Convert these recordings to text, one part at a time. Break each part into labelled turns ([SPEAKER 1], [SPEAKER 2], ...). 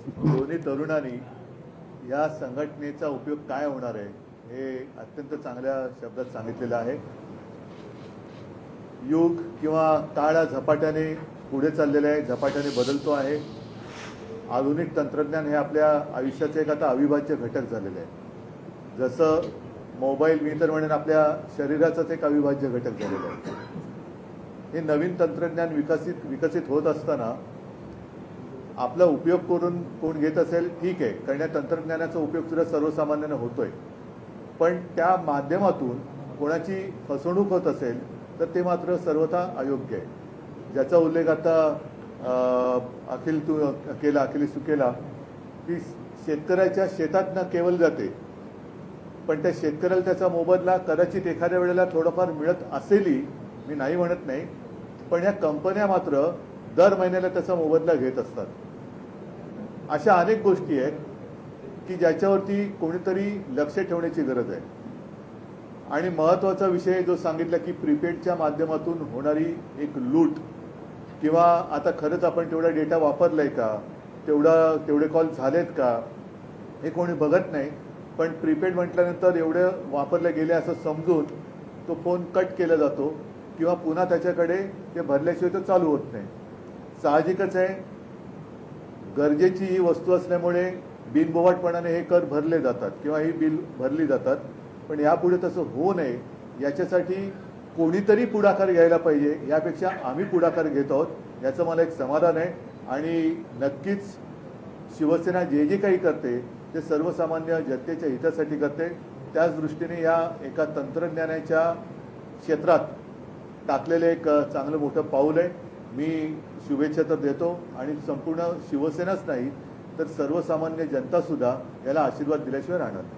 [SPEAKER 1] दोन्ही तरुणांनी या संघटनेचा उपयोग काय होणार आहे हे अत्यंत चांगल्या शब्दात सांगितलेलं आहे. युग किंवा काळ झपाट्याने पुढे चाललेला आहे, झपाट्याने बदलतो आहे. आधुनिक तंत्रज्ञान हे आपल्या आयुष्याचे एक आता अविभाज्य घटक झालेले आहे. जसं मोबाईल, मी तर म्हणेन आपल्या शरीराचाच एक अविभाज्य घटक झालेला आहे. हे नवीन तंत्रज्ञान विकसित होत असताना आपला उपयोग करून कोण घेत असेल ठीक आहे, कारण या तंत्रज्ञानाचा उपयोग सुद्धा सर्वसामान्यांना होतोय. पण त्या माध्यमातून कोणाची फसवणूक होत असेल तर ते मात्र सर्वथा अयोग्य आहे. ज्याचा उल्लेख आता अखिलेश तू केला की शेतकऱ्याच्या शेतात केवल जाते, पण त्या शेतकऱ्याला त्याचा मोबदला कदाचित एखाद्या वेळेला थोडंफार मिळत असेलही, मी नाही म्हणत नाही, पण या कंपन्या मात्र दर महिन्याला त्याचा मोबदला घेत असतात. अशा अनेक गोष्टी आहेत की ज्याच्यावरती कोणीतरी लक्ष ठेवण्याची गरज आहे. आणि महत्त्वाचा विषय जो सांगितला की प्रीपेडच्या माध्यमातून होणारी एक लूट, किंवा आता खरंच आपण तेवढा डेटा वापरलाय का, तेवढे कॉल झालेत का हे कोणी बघत नाही. पण प्रीपेड म्हटल्यानंतर एवढे वापरले गेले असं समजून तो फोन कट केला जातो किंवा पुन्हा त्याच्याकडे ते भरल्याशिवाय तो चालू होत नाही. साहजिकच आहे, गरजेची ही वस्तू असल्यामुळे बिनबोवाटपणाने हे कर भरले जातात किंवा ही बिल भरली जातात. पण यापुढे तसं होऊ नये याच्यासाठी कोणीतरी पुढाकार घ्यायला पाहिजे. यापेक्षा आम्ही पुढाकार घेत आहोत याचं मला एक समाधान आहे. आणि नक्कीच शिवसेना जे जे काही करते ते सर्वसामान्य जनतेच्या हितासाठी करते. त्याच दृष्टीने या एका तंत्रज्ञानाच्या क्षेत्रात टाकलेलं एक चांगलं मोठं पाऊल आहे. मी शुभेच्छा तर देतो आणि संपूर्ण शिवसेनाच नाही तर सर्वसामान्य जनतासुद्धा याला आशीर्वाद दिल्याशिवाय राहणार नाही.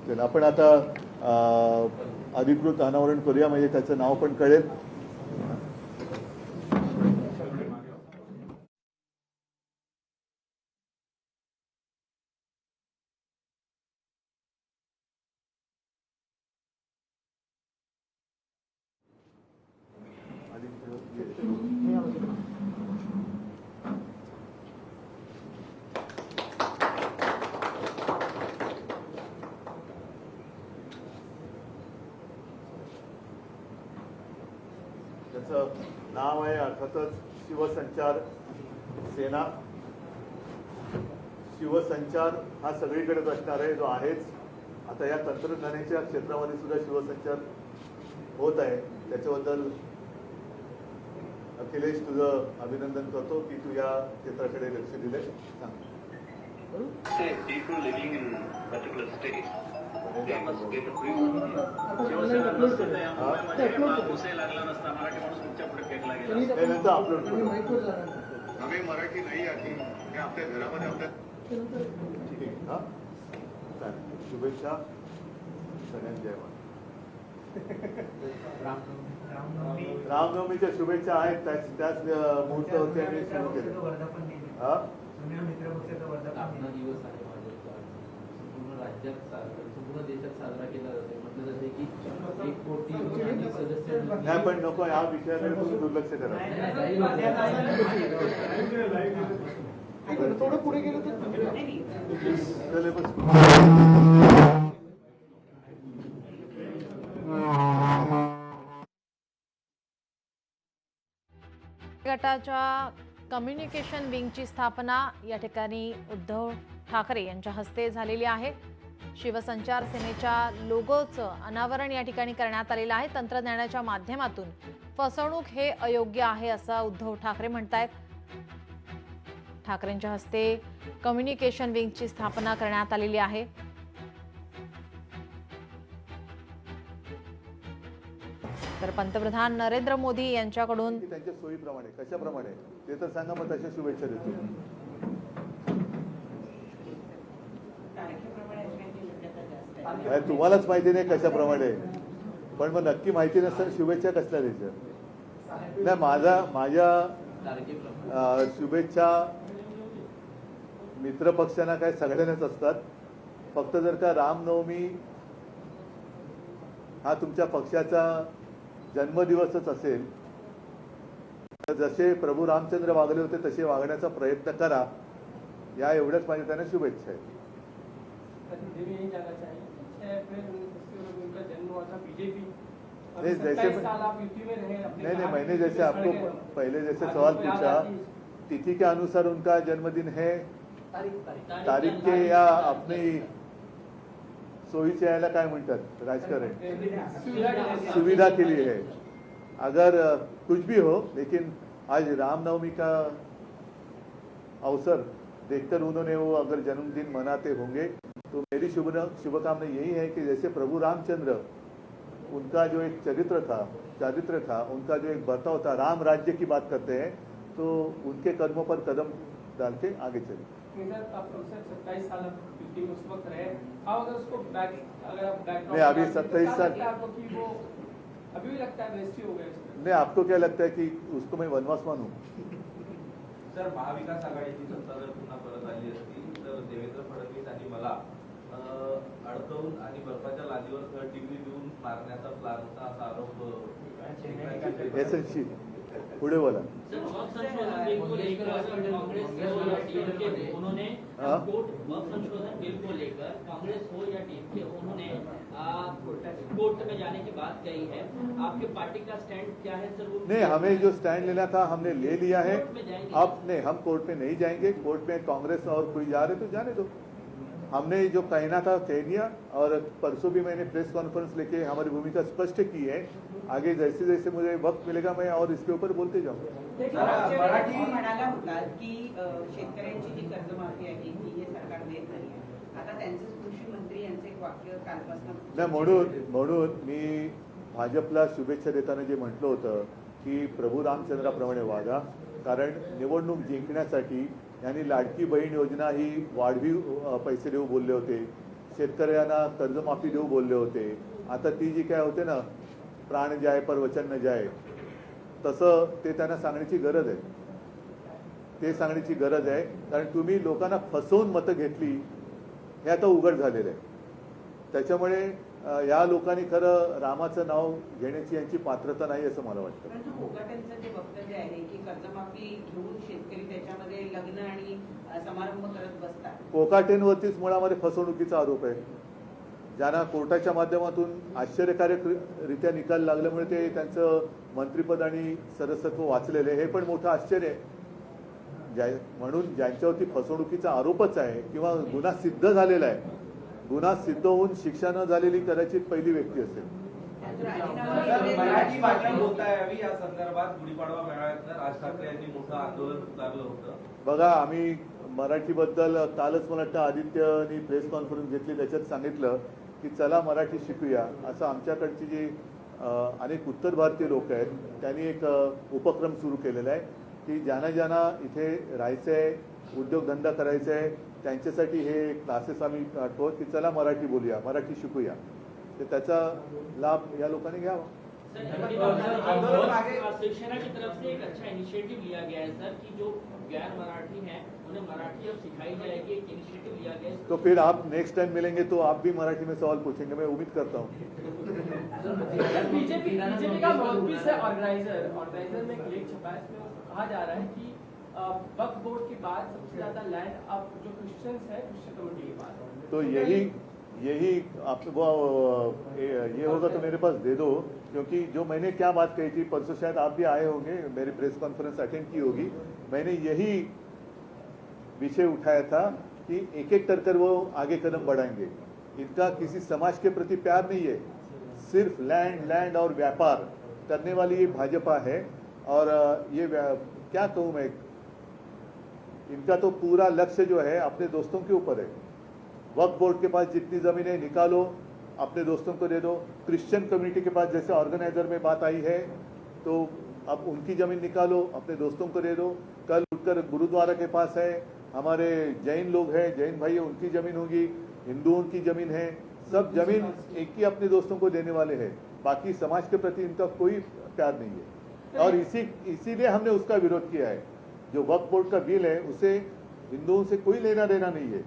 [SPEAKER 1] तर आपण आता अधिकृत अनावरण करूया, म्हणजे त्याचं नाव पण कळेल. त्याचं नाव आहे अर्थातच शिवसंचार सेना. शिवसंचार हा सगळीकडेच असणार आहे, जो आहेच. आता या तंत्रज्ञानाच्या क्षेत्रामध्ये सुद्धा शिवसंचार होत आहे. त्याच्याबद्दल अखिलेश तुझं अभिनंदन करतो की तू या क्षेत्राकडे लक्ष दिले. सांग. अपलोड
[SPEAKER 2] हमें मराठी नहीं आती, मैं आपल्या घरामध्ये आपल्या
[SPEAKER 1] ठीक आहे. हा चालेल. शुभेच्छा सगळ्यांना. जय रामनवमीच्या शुभेच्छा आहेत. त्याच मुहूर्तावरती आम्ही सुरू केले. हा
[SPEAKER 3] संपूर्ण देशात साजरा केला जातो. म्हटलं जाते की 1 कोटी सदस्य
[SPEAKER 1] नाही, पण नको या विषयाकडे तुम्ही दुर्लक्ष करा.
[SPEAKER 4] थोडं पुढे गेलं तर
[SPEAKER 5] गटाच्या कम्युनिकेशन विंगची स्थापना या ठिकाणी उद्धव ठाकरे यांच्या हस्ते झालेली आहे. शिवसंचार सेनेच्या लोगोचं अनावरण या ठिकाणी करण्यात आलेलं आहे. तंत्रज्ञानाच्या माध्यमातून फसवणूक हे अयोग्य आहे असं उद्धव ठाकरे म्हणतायत. ठाकरेंच्या हस्ते कम्युनिकेशन विंगची स्थापना करण्यात आलेली आहे. तर पंतप्रधान नरेंद्र मोदी यांच्याकडून
[SPEAKER 1] त्यांच्या सोयीप्रमाणे कशाप्रमाणे ते तर सांगा, मग तशा शुभेच्छा देतो. तुम्हालाच माहिती नाही कशाप्रमाणे, पण मग नक्की माहिती नसताना शुभेच्छा कसल्या द्यायच्या? नाही, माझ्या शुभेच्छा मित्रपक्षांना काय सगळ्यांनाच असतात. फक्त जर का रामनवमी हा तुमच्या पक्षाचा जन्मदिवसच असेल तर जसे प्रभू रामचंद्र वागले होते तसे वागण्याचा प्रयत्न करा, या एवढ्याच माझ्या त्यांना शुभेच्छा आहेत.
[SPEAKER 4] देवी यही जानना चाहिए 6 अप्रैल 1980 उनका जन्म हुआ था बीजेपी।
[SPEAKER 1] नहीं, जैसे
[SPEAKER 4] 27 साल आप यूपी में रहे अपने
[SPEAKER 1] नहीं,
[SPEAKER 4] कहा
[SPEAKER 1] मैंने
[SPEAKER 4] कि
[SPEAKER 1] जैसे
[SPEAKER 4] छड़
[SPEAKER 1] आपको
[SPEAKER 4] गए।
[SPEAKER 1] पहले जैसे
[SPEAKER 4] आज
[SPEAKER 1] सवाल
[SPEAKER 4] उनको याद
[SPEAKER 1] पूछा,
[SPEAKER 4] आती है।
[SPEAKER 1] तिथि के अनुसार उनका जन्मदिन है, तारीख के
[SPEAKER 3] तारीख
[SPEAKER 1] या अपनी सोयीच्या याला काय म्हणतात राजकारण, सुविधा के लिए है. अगर कुछ भी हो, लेकिन आज रामनवमी का अवसर देखकर उन्होंने वो अगर जन्मदिन मनाते होंगे तो मेरी शुभकामना यही है कि जैसे प्रभु रामचंद्र, उनका जो एक चरित्र था, उनका जो एक बर्ताव था, राम राज्य की बात करते हैं तो उनके कदमों पर कदम डाल के आगे चले.
[SPEAKER 4] आप 27 साल आप यूपी में उस वक्त रहे, आप अगर उसको अगर आप
[SPEAKER 1] नहीं, अभी 27 साल
[SPEAKER 4] आपको कि वो अभी भी लगता है वेस्ट ही हो गया इसमें?
[SPEAKER 1] नहीं, आपको क्या लगता है कि उसको मैं वनवास मानूं?
[SPEAKER 6] सर, महाविकास आघाडीची सत्ता जर पुन्हा परत आली असती तर देवेंद्र फडणवीस आणि मला अडकवून आणि बर्फाच्या लादीवर टिकली देऊन मारण्याचा प्लॅनचा असा आरोप
[SPEAKER 1] एसएनसी पुढे बोला.
[SPEAKER 3] सर, वक्त संशोधन बिल को लेकर कांग्रेस हो या टीएमके उन्होंने वक्त संशोधन बिल को लेकर कांग्रेस हो या टीएमके उन्होंने कोर्ट में जाने की बात कही है. आपके पार्टी का स्टैंड क्या है सर? वो
[SPEAKER 1] नहीं, हमें जो स्टैंड लेना था हमने ले लिया है.
[SPEAKER 3] कोर्ट में जाएंगे?
[SPEAKER 1] अब नहीं, हम कोर्ट में नहीं जाएंगे. कोर्ट में कांग्रेस और कोई जा रहे तो जाने दो. हमने जो कहना था कह दिया, और परसों भी मैंने प्रेस कॉन्फ्रेंस लेके हमारी भूमिका स्पष्ट की है. आगे जैसे जैसे मुझे वक्त मिलेगा मैं और इसके ऊपर बोलते जाऊंगा.
[SPEAKER 7] तुम्ही म्हणाला होतात की शेतकऱ्यांची जी कर्जमाफी आहे ती हे सरकार देत नाही. आता त्यांचे कृषी मंत्री यांचे एक वाक्य कालपासून
[SPEAKER 1] नाही, म्हणून मी भाजपला शुभेच्छा देताना जे म्हटलं होतं की प्रभू रामचंद्राप्रमाणे वागा, कारण निवडणूक जिंकण्यासाठी यांनी लाडकी बहीण योजना ही वाढीव पैसे देऊ बोलले होते, शेतकऱ्यांना कर्जमाफी देऊ बोलले होते. आता ती जी काय होते ना, प्राण जाय पर वचन न जाय, तसं ते त्यांना सांगण्याची गरज आहे. ते सांगण्याची गरज आहे, कारण तुम्ही लोकांना फसवून मतं घेतली हे आता उघड झालेलं आहे. त्याच्यामुळे या लोकांनी खरं रामाचं नाव घेण्याची यांची पात्रता नाही असं मला वाटतं.
[SPEAKER 7] परंतु कोकाटेंचं जे वक्तव्य आहे की कर्जमाफी घेऊन शेतकरी त्याच्यामध्ये लग्न आणि समारंभ करत बसतात.
[SPEAKER 1] कोकाटेंवरतीच मुळामध्ये फसवणुकीचा आरोप आहे. ज्यांना कोर्टाच्या माध्यमातून आश्चर्यकारकरित्या निकाल लागल्यामुळे ते त्यांचं मंत्रिपद आणि सदस्यत्व वाचलेले, हे पण मोठं आश्चर्य आहे. म्हणून ज्यांच्यावरती फसवणुकीचा आरोपच आहे किंवा गुन्हा सिद्ध झालेला आहे, गुन्हा सिद्ध होऊन शिक्षा न झालेली कदाचित पहिली व्यक्ती असेल.
[SPEAKER 6] मराठी भाषा बोलता यावी या संदर्भात गुढीपाडवा मेळाव्यात राज ठाकरे यांनी मोठं आंदोलन पुकारलं होतं.
[SPEAKER 1] बघा, आम्ही मराठीबद्दल कालच मला वाटतं आदित्यनी प्रेस कॉन्फरन्स घेतली, त्याच्यात सांगितलं की चला मराठी शिकूया. असं आमच्याकडची जी अनेक उत्तर भारतीय लोक आहेत त्यांनी एक उपक्रम सुरू केलेला आहे की ज्यांना इथे राहायचं आहे, उद्योगधंदा करायचा आहे, त्यांच्यासाठी हे क्लासेस आम्ही काढतो की चला मराठी बोलूया, मराठी शिकूया. तर त्याचा लाभ या लोकांनी घ्यावा.
[SPEAKER 3] शिवसेना की तरफ से एक अच्छा इनिशिएटिव लिया गया है सर कि जो गैर मराठी हैं उन्हें मराठी अब सिखाई जाएगी. एक इनिशिएटिव लिया गया है.
[SPEAKER 1] तो फिर आप नेक्स्ट टाइम मिलेंगे तो आप भी मराठी में सवाल पूछेंगे, मैं उम्मीद करता हूँ.
[SPEAKER 4] बीजेपी का माउथपीस है ऑर्गेनाइजर में एक लेख छपा है, इसमें कहा जा रहा है कि वक्फ बोर्ड के बाद सबसे ज्यादा लैंड अब जो क्रिश्चियंस है क्रिश्चियन कम्युनिटी के पास.
[SPEAKER 1] तो यही आप वो ये होगा तो मेरे पास दे दो, क्योंकि जो मैंने क्या बात कही थी परसों, शायद आप भी आए होंगे, मेरी प्रेस कॉन्फ्रेंस अटेंड की होगी. मैंने यही विषय उठाया था कि एक एक कर वो आगे कदम बढ़ाएंगे. इनका किसी समाज के प्रति प्यार नहीं है, सिर्फ लैंड और व्यापार करने वाली ये भाजपा है. और ये क्या कहूँ मैं, इनका तो पूरा लक्ष्य जो है अपने दोस्तों के ऊपर है. वक्फ बोर्ड के पास जितनी ज़मीन है निकालो, अपने दोस्तों को दे दो. क्रिश्चियन कम्युनिटी के पास जैसे ऑर्गेनाइजर में बात आई है तो अब उनकी ज़मीन निकालो, अपने दोस्तों को दे दो. कल उठकर गुरुद्वारा के पास है, हमारे जैन लोग हैं, जैन भाई, उनकी ज़मीन होगी, हिंदुओं की ज़मीन है, सब ज़मीन एक ही अपने दोस्तों को देने वाले हैं. बाकी समाज के प्रति इनका कोई प्यार नहीं है. और इसीलिए हमने उसका विरोध किया है. जो वक्फ बोर्ड का बिल है उसे हिंदुओं से कोई लेना देना नहीं है.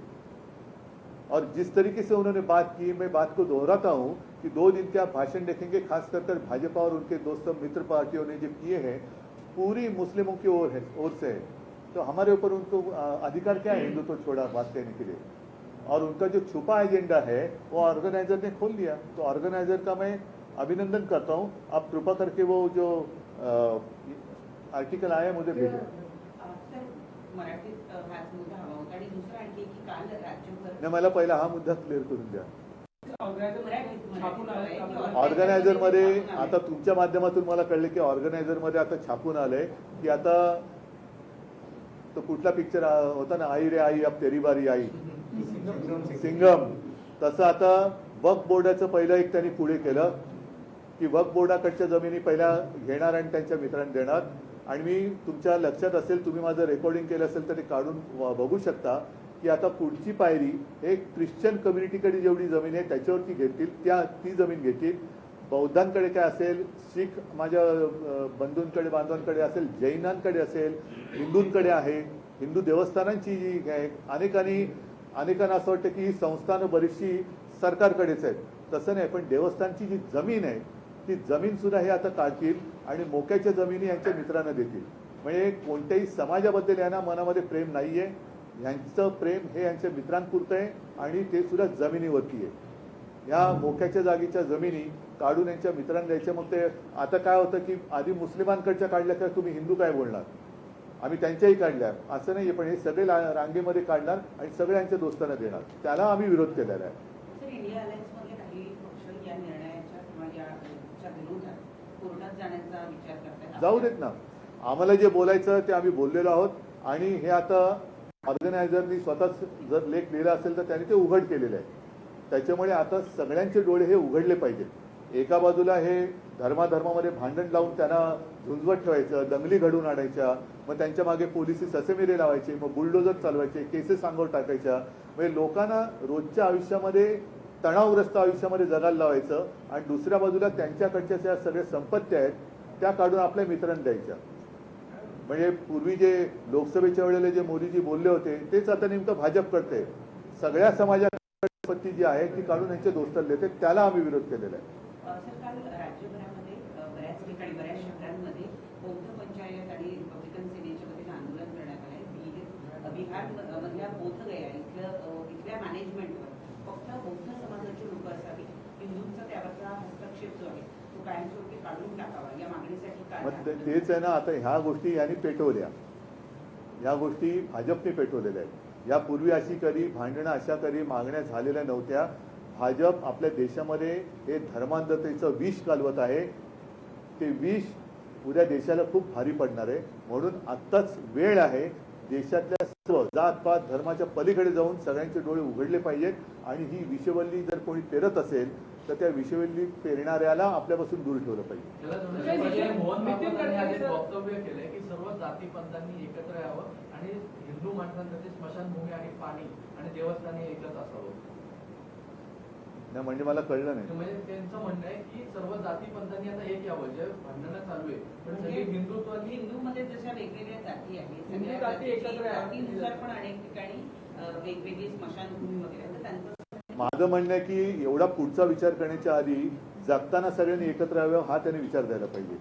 [SPEAKER 1] और जिस तरीके से उन्होंने बात की, मैं बात को दोहराता हूं कि 2 दिन के आप भाषण देखेंगे, खास कर भाजपा और उनके दोस्तों मित्र पार्टियों ने जो किए हैं, पूरी मुस्लिमों की ओर से है, तो हमारे ऊपर उनको अधिकार क्या है हिंदुत्व छोड़ा बात कहने के लिए। और उनका जो छुपा एजेंडा है वो ऑर्गेनाइजर ने खोल दिया, तो ऑर्गेनाइजर का मैं अभिनंदन करता हूँ। आप कृपा करके वो जो आर्टिकल आया मुझे भेजो।
[SPEAKER 7] सर, मराठीत हाच मुद्दा हवा होता आणि दुसरा आणखी की काल राज्यभर
[SPEAKER 1] नाही, मला पहिला हा मुद्दा क्लिअर करून द्या।
[SPEAKER 7] मराठीत
[SPEAKER 1] ऑर्गनायझर मध्ये आता तुमच्या माध्यमातून मला कळले की ऑर्गनायझर मध्ये आता छापून आलंय की आता तो कुठला पिक्चर होता ना, आई रे आई अब तेरी बारी आई, सिंगम, तसं आता वक्फ बोर्डाचं पहिलं एक त्यांनी पुढे केलं की वक्फ बोर्डाकडच्या जमिनी पहिल्या घेणार आणि त्यांच्या मित्रांना देणार। आणि मी तुमच्या लक्षात असेल, तुम्ही माझं रेकॉर्डिंग केलं असेल तर ते काढून बघू शकता की आता पुढची पायरी एक ख्रिश्चन कम्युनिटीकडे जेवढी जमीन आहे त्याच्यावरती घेतील, ती जमीन घेतील। बौद्धांकडे काय असेल, शीख माझ्या बंधूंकडे बांधवांकडे असेल, जैनांकडे असेल, हिंदूंकडे आहे, हिंदू देवस्थानांची जी आहे, अनेकांना असं वाटतं की ही संस्थानं बरीचशी सरकारकडेच आहेत, तसं नाही। पण देवस्थानची जी जमीन आहे ती जमीन सुद्धा हे आता काढतील आणि मोक्याच्या जमिनी यांच्या मित्रांना देतील। म्हणजे कोणत्याही समाजाबद्दल यांना मनामध्ये प्रेम नाहीये, यांचं प्रेम हे यांच्या मित्रांपुरतं आहे आणि ते सुद्धा जमिनीवरती आहे। या मोक्याच्या जागेच्या जमिनी काढून यांच्या मित्रांना द्यायच्या। मग ते आता काय होतं की आधी मुस्लिमांकडच्या काढल्या तर तुम्ही हिंदू काय बोलणार, आम्ही त्यांच्याही काढल्या असं नाही, पण हे सगळे रांगेमध्ये काढणार आणि सगळ्यांच्या दोस्तांना देणार, त्याला आम्ही विरोध केलेला आहे।
[SPEAKER 7] सर, इंडिया अलायन्समधले काही पक्ष या निर्णयाच्या किंवा याच्या विरोधात कोर्टात जाण्याचा विचार करतात।
[SPEAKER 1] जाऊ देत ना, आम्हाला जे बोलायचं ते आम्ही बोललेलो आहोत आणि हे आता ऑर्गनायझरनी स्वतःच जर लेख लिहिला असेल तर त्यांनी ते उघड केलेलं आहे। त्याच्यामुळे आता सगळ्यांचे डोळे हे उघडले पाहिजेत। एका बाजूला हे धर्माधर्मामध्ये भांडण लावून त्यांना झुंजवत ठेवायचं, दंगली घडवून आणायच्या, मग त्यांच्या मागे पोलिसी ससेमिरे लावायचे, मग बुलडोजर चालवायचे, केसेस अंगावर टाकायच्या, म्हणजे लोकांना रोजच्या आयुष्यामध्ये तणावग्रस्त आयुष्यामध्ये जगायला लावायचं आणि दुसऱ्या बाजूला त्यांच्याकडच्या ज्या सगळ्या संपत्त्या आहेत त्या काढून आपल्या मित्रांना द्यायच्या। म्हणजे पूर्वी जे लोकसभेच्या वेळेला जे मोदीजी बोलले होते तेच आता नेमकं भाजप करते, सगळ्या समाजाची संपत्ती जी आहे ती काढून यांच्या दोस्ताला देते, त्याला आम्ही विरोध केलेला आहे।
[SPEAKER 7] सर, काल राज्यभरामध्ये बऱ्याच ठिकाणी बऱ्याच शहरांमध्ये बौद्ध पंचायत आणि रिपब्लिकन सेनेच्या वतीने आंदोलन करण्यात आलंय। बिहारमधल्या बोधगया इथल्या मॅनेजमेंटवर फक्त बौद्ध समाजाची लोक असावी, हिंदूंचा त्यावरचा हस्तक्षेप जो आहे तो कायमस्वरूपी काढून टाकावा या मागणीसाठी
[SPEAKER 1] मग तेच आहे ना, आता ह्या गोष्टी यांनी पेटवल्या, ह्या गोष्टी भाजपने पेटवलेल्या आहेत। यापूर्वी अशी कधी भांडणं, अशा कधी मागण्या झालेल्या नव्हत्या। भाजप आपल्या देशामध्ये हे धर्मांधतेचं विष घालवत आहे, ते विष उद्या देशाला खूप भारी पडणार आहे। म्हणून आत्ताच वेळ आहे, देशातल्या सर्व जातपात धर्माच्या पलीकडे जाऊन सगळ्यांचे डोळे उघडले पाहिजेत आणि ही विषवल्ली जर कोणी पेरत असेल तर त्या विषवल्ली पेरणाऱ्याला आपल्यापासून दूर ठेवलं पाहिजे।
[SPEAKER 8] मोहन बाबूंनी आज एक वक्तव्य केलंय की सर्व जाती पंथांनी एकत्र यावं आणि हिंदू माणसांसाठी स्मशानभूमी आणि पाणी आणि देवस्थानी एकच असावं।
[SPEAKER 1] नाही म्हणजे मला कळलं नाही।
[SPEAKER 8] म्हणजे त्यांचं म्हणणं आहे की सर्व जाती पंथांनी आता एक यावं, जे भांडणं चालू आहे पण सगळी हिंदुत्वानी
[SPEAKER 7] हिंदूमध्ये जशा वेगवेगळ्या जाती आहेत,
[SPEAKER 8] हिंदू
[SPEAKER 7] सगळ्या
[SPEAKER 8] जाती एकत्र आहे.
[SPEAKER 7] जातीनुसार पण अनेक ठिकाणी वेगवेगळी स्मशानभूमी वगैरे, तर त्यांचं
[SPEAKER 1] माझं म्हणणं आहे की एवढा पुढचा विचार करण्याच्या आधी जगताना सगळ्यांनी एकत्र यावं हा त्याने विचार द्यायला पाहिजे।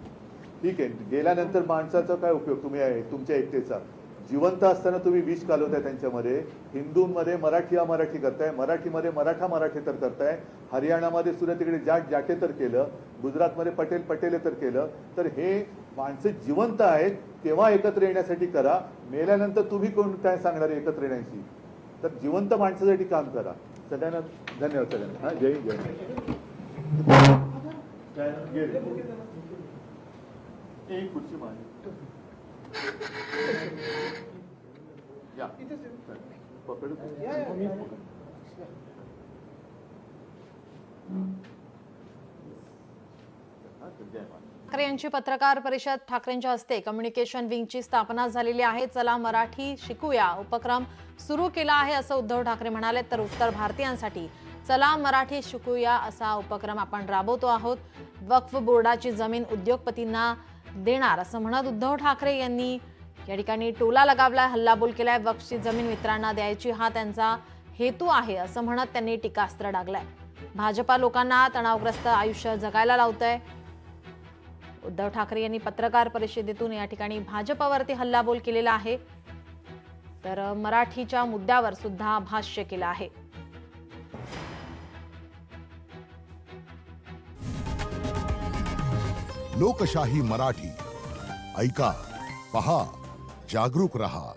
[SPEAKER 1] ठीक आहे, गेल्यानंतर माणसाचा काय उपयोग, तुम्ही आहे तुमच्या एकतेचा, जिवंत असताना तुम्ही विष घालवताय त्यांच्यामध्ये। हिंदूंमध्ये मराठी अमराठी करताय, मराठीमध्ये मराठा तर करताय, हरियाणामध्ये सुद्धा तिकडे जाट जाटे तर केलं, गुजरातमध्ये पटेल पटेले तर केलं। तर हे माणसं जिवंत आहेत तेव्हा एकत्र येण्यासाठी करा, मेल्यानंतर तुम्ही कोण काय सांगणार एकत्र येण्याची, तर जिवंत माणसासाठी काम करा। सगळ्यांना धन्यवाद सगळ्यांना। जय हिंद, जय हिंद। एक खुर्ची मांड या पकड
[SPEAKER 5] ठाकरे यांची पत्रकार परिषद, ठाकरेंच्या हस्ते कम्युनिकेशन विंगची स्थापना झालेली आहे। चला मराठी शिकूया उपक्रम सुरू केला आहे असं उद्धव ठाकरे म्हणाले, तर उत्तर भारतीयांसाठी चला मराठी शिकूया असा उपक्रम आपण राबवतो आहोत। वक्फ बोर्डाची जमीन उद्योगपतींना देणार असं म्हणत उद्धव ठाकरे यांनी या ठिकाणी टोला लगावलाय, हल्लाबोल केलाय। वक्फची जमीन मित्रांना द्यायची हा त्यांचा हेतू आहे असं म्हणत त्यांनी टीकास्त्र डागलाय। भाजपा लोकांना तणावग्रस्त आयुष्य जगायला लावतंय। उद्धव ठाकरे यांनी पत्रकार परिषदेतून या ठिकाणी भाजपवरती हल्लाबोल केलेला आहे, तर मराठीच्या मुद्द्यावर सुद्धा भाष्य केलं आहे.
[SPEAKER 9] लोकशाही मराठी ऐका, पहा, जागरूक रहा.